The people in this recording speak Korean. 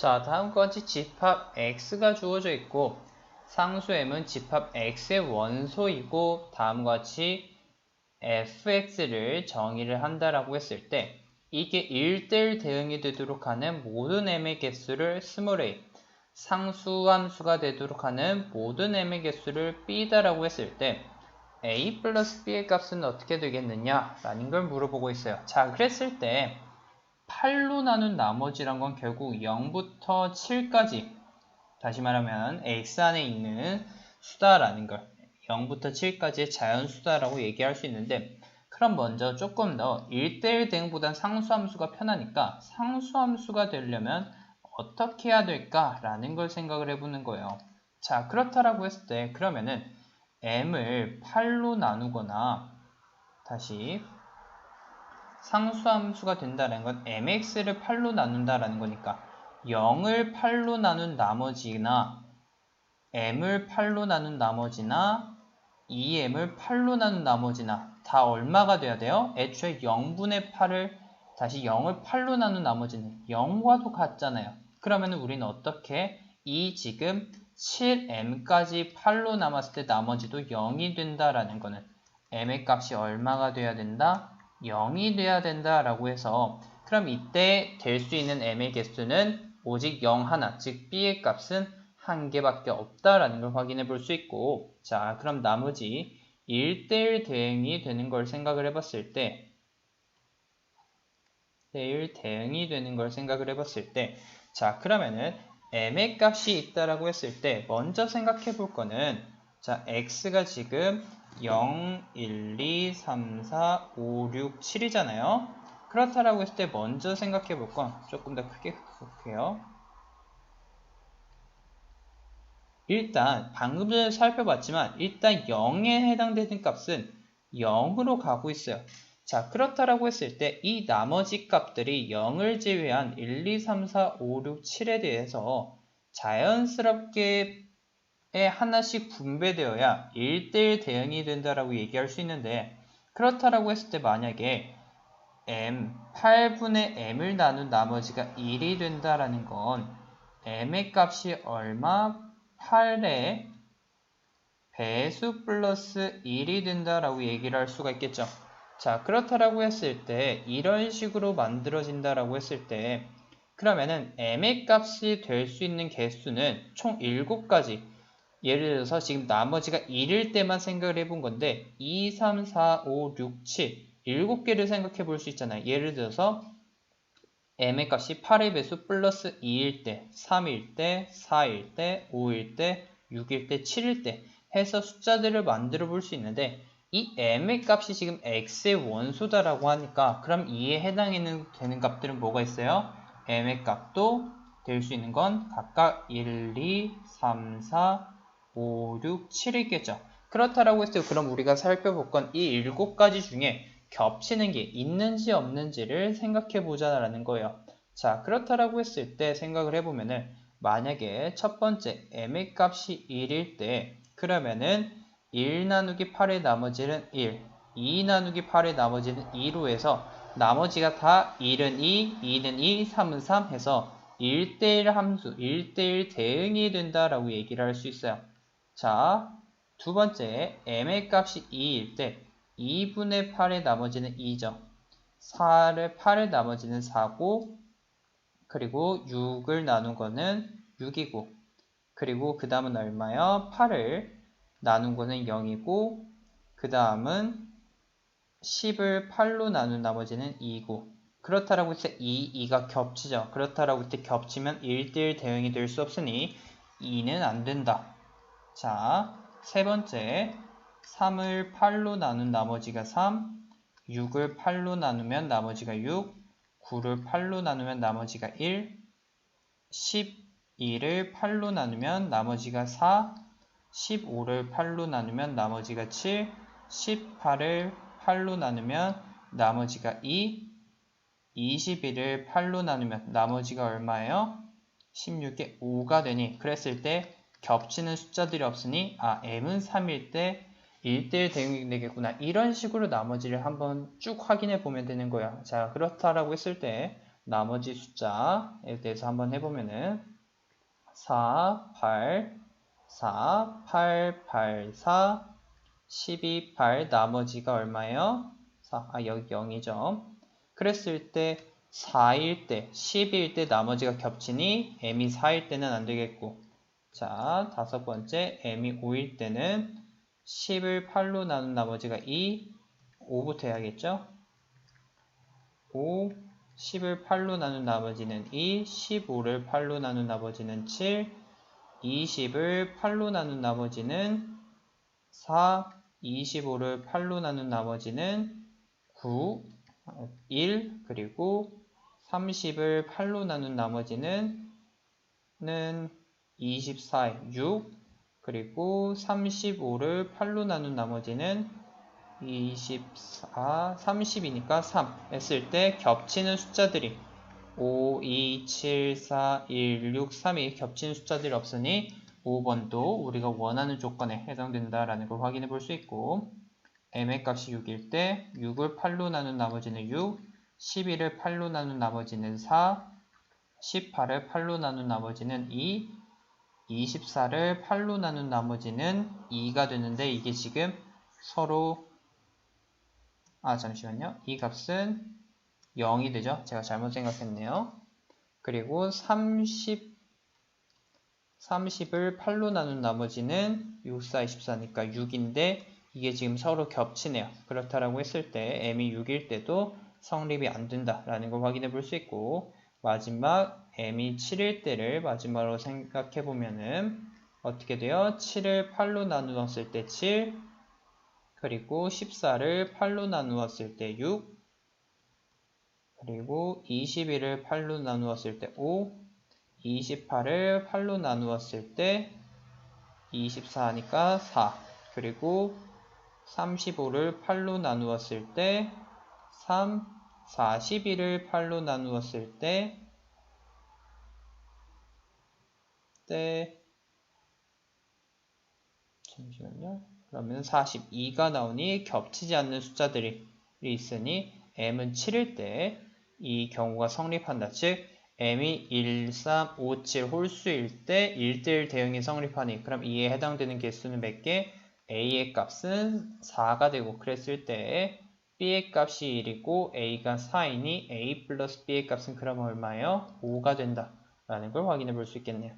자, 다음과 같이 집합 x가 주어져 있고 상수 m은 집합 x의 원소이고 다음과 같이 fx를 정의를 한다라고 했을 때 이게 1대1 대응이 되도록 하는 모든 m의 개수를 스몰 a, 상수함수가 되도록 하는 모든 m의 개수를 b다라고 했을 때 a 플러스 b의 값은 어떻게 되겠느냐 라는 걸 물어보고 있어요. 자, 그랬을 때 8로 나눈 나머지란 건 결국 0부터 7까지, 다시 말하면 x 안에 있는 수다라는 걸 0부터 7까지의 자연수다라고 얘기할 수 있는데, 그럼 먼저 조금 더 1대1 대응보단 상수함수가 편하니까 상수함수가 되려면 어떻게 해야 될까라는 걸 생각을 해보는 거예요. 자, 그렇다라고 했을 때 그러면은 m을 8로 나누거나, 다시 상수함수가 된다는 건 mx를 8로 나눈다라는 거니까 0을 8로 나눈 나머지나 m을 8로 나눈 나머지나 2m을 8로 나눈 나머지나 다 얼마가 돼야 돼요? 애초에 0분의 8을 다시 0을 8로 나눈 나머지는 0과도 같잖아요. 그러면 우리는 어떻게 이 지금 7m까지 8로 남았을 때 나머지도 0이 된다라는 거는 m의 값이 얼마가 돼야 된다? 0이 돼야 된다라고 해서, 그럼 이때 될 수 있는 m의 개수는 오직 0 하나, 즉 b의 값은 한 개밖에 없다라는 걸 확인해 볼 수 있고, 자, 그럼 나머지 1대1 대응이 되는 걸 생각을 해봤을 때 1대1 대응이 되는 걸 생각을 해봤을 때, 자, 그러면은 m의 값이 있다라고 했을 때 먼저 생각해 볼 거는, 자, x가 지금 0, 1, 2, 3, 4, 5, 6, 7이잖아요. 그렇다라고 했을 때 먼저 생각해 볼 건, 조금 더 크게 볼게요. 일단 방금 전에 살펴봤지만 일단 0에 해당되는 값은 0으로 가고 있어요. 자, 그렇다라고 했을 때 이 나머지 값들이 0을 제외한 1, 2, 3, 4, 5, 6, 7에 대해서 자연스럽게 하나씩 분배되어야 1대1 대응이 된다라고 얘기할 수 있는데, 그렇다라고 했을 때 만약에 8분의 m을 나눈 나머지가 1이 된다라는 건 m의 값이 얼마? 8의 배수 플러스 1이 된다라고 얘기를 할 수가 있겠죠. 자, 그렇다라고 했을 때 이런 식으로 만들어진다라고 했을 때 그러면은 m의 값이 될 수 있는 개수는 총 7가지. 예를 들어서 지금 나머지가 1일 때만 생각을 해본 건데 2, 3, 4, 5, 6, 7 7개를 생각해 볼 수 있잖아요. 예를 들어서 m의 값이 8의 배수 플러스 2일 때, 3일 때, 4일 때, 5일 때, 6일 때, 7일 때 해서 숫자들을 만들어 볼 수 있는데, 이 m의 값이 지금 x의 원소다라고 하니까 그럼 이에 해당되는 값들은 뭐가 있어요? m의 값도 될 수 있는 건 각각 1, 2, 3, 4, 5, 6, 7이겠죠. 그렇다라고 했을 때 그럼 우리가 살펴볼 건 이 7가지 중에 겹치는 게 있는지 없는지를 생각해 보자라는 거예요. 자, 그렇다라고 했을 때 생각을 해보면은 만약에 첫 번째 m의 값이 1일 때 그러면은 1 나누기 8의 나머지는 1, 2 나누기 8의 나머지는 2로 해서 나머지가 다 1은 2, 2는 2, 3은 3 해서 1대1 함수, 1대1 대응이 된다라고 얘기를 할 수 있어요. 자, 두 번째 m의 값이 2일 때 2분의 8의 나머지는 2죠. 8의 나머지는 4고, 그리고 6을 나눈 거는 6이고, 그리고 그 다음은 얼마요? 8을 나눈 거는 0이고, 그 다음은 10을 8로 나눈 나머지는 2이고, 그렇다라고 해서 2가 겹치죠. 그렇다라고 할 때 겹치면 1대1 대응이 될 수 없으니 2는 안 된다. 자, 세 번째 3을 8로 나눈 나머지가 3, 6을 8로 나누면 나머지가 6, 9를 8로 나누면 나머지가 1, 12를 8로 나누면 나머지가 4, 15를 8로 나누면 나머지가 7, 18을 8로 나누면 나머지가 2, 21을 8로 나누면 나머지가 얼마예요? 16에 5가 되니, 그랬을 때 겹치는 숫자들이 없으니 m은 3일 때 1대1 대응이 되겠구나. 이런 식으로 나머지를 한번 쭉 확인해 보면 되는 거야. 자, 그렇다라고 했을 때 나머지 숫자에 대해서 한번 해보면은 4, 8, 4, 8, 8, 4, 12, 8 나머지가 얼마예요? 4, 여기 0이죠. 그랬을 때 4일 때, 10일 때 나머지가 겹치니 m이 4일 때는 안 되겠고 자, 다섯 번째 m이 5일 때는 10을 8로 나눈 나머지가 2, 5부터 해야겠죠? 5, 10을 8로 나눈 나머지는 2, 15를 8로 나눈 나머지는 7, 20을 8로 나눈 나머지는 4, 25를 8로 나눈 나머지는 9, 1, 그리고 30을 8로 나눈 나머지는 24, 6, 그리고 35를 8로 나눈 나머지는 24, 30이니까 3 했을 때 겹치는 숫자들이 5, 2, 7, 4, 1, 6, 3이 겹치는 숫자들이 없으니 5번도 우리가 원하는 조건에 해당된다라는 걸 확인해 볼 수 있고 m의 값이 6일 때 6을 8로 나눈 나머지는 6, 11을 8로 나눈 나머지는 4, 18을 8로 나눈 나머지는 2, 24를 8로 나눈 나머지는 2가 되는데 이게 지금 서로 잠시만요. 이 값은 0이 되죠. 제가 잘못 생각했네요. 그리고 30을 8로 나눈 나머지는 6, 4, 24니까 6인데 이게 지금 서로 겹치네요. 그렇다라고 했을 때 m이 6일 때도 성립이 안 된다라는 걸 확인해 볼 수 있고 마지막 m이 7일 때를 마지막으로 생각해 보면은 어떻게 돼요? 7을 8로 나누었을 때 7, 그리고 14를 8로 나누었을 때 6, 그리고 21을 8로 나누었을 때 5, 28을 8로 나누었을 때 24니까 4, 그리고 35를 8로 나누었을 때 3, 41을 8로 나누었을 때 잠시만요. 그러면 42가 나오니 겹치지 않는 숫자들이 있으니 m은 7일 때 이 경우가 성립한다. 즉 m이 1, 3, 5, 7 홀수일 때 1대1 대응이 성립하니 그럼 이에 해당되는 개수는 몇 개? a의 값은 4가 되고 그랬을 때 b의 값이 1이고 a가 4이니 a 플러스 b의 값은 그럼 얼마예요? 5가 된다. 라는 걸 확인해 볼 수 있겠네요.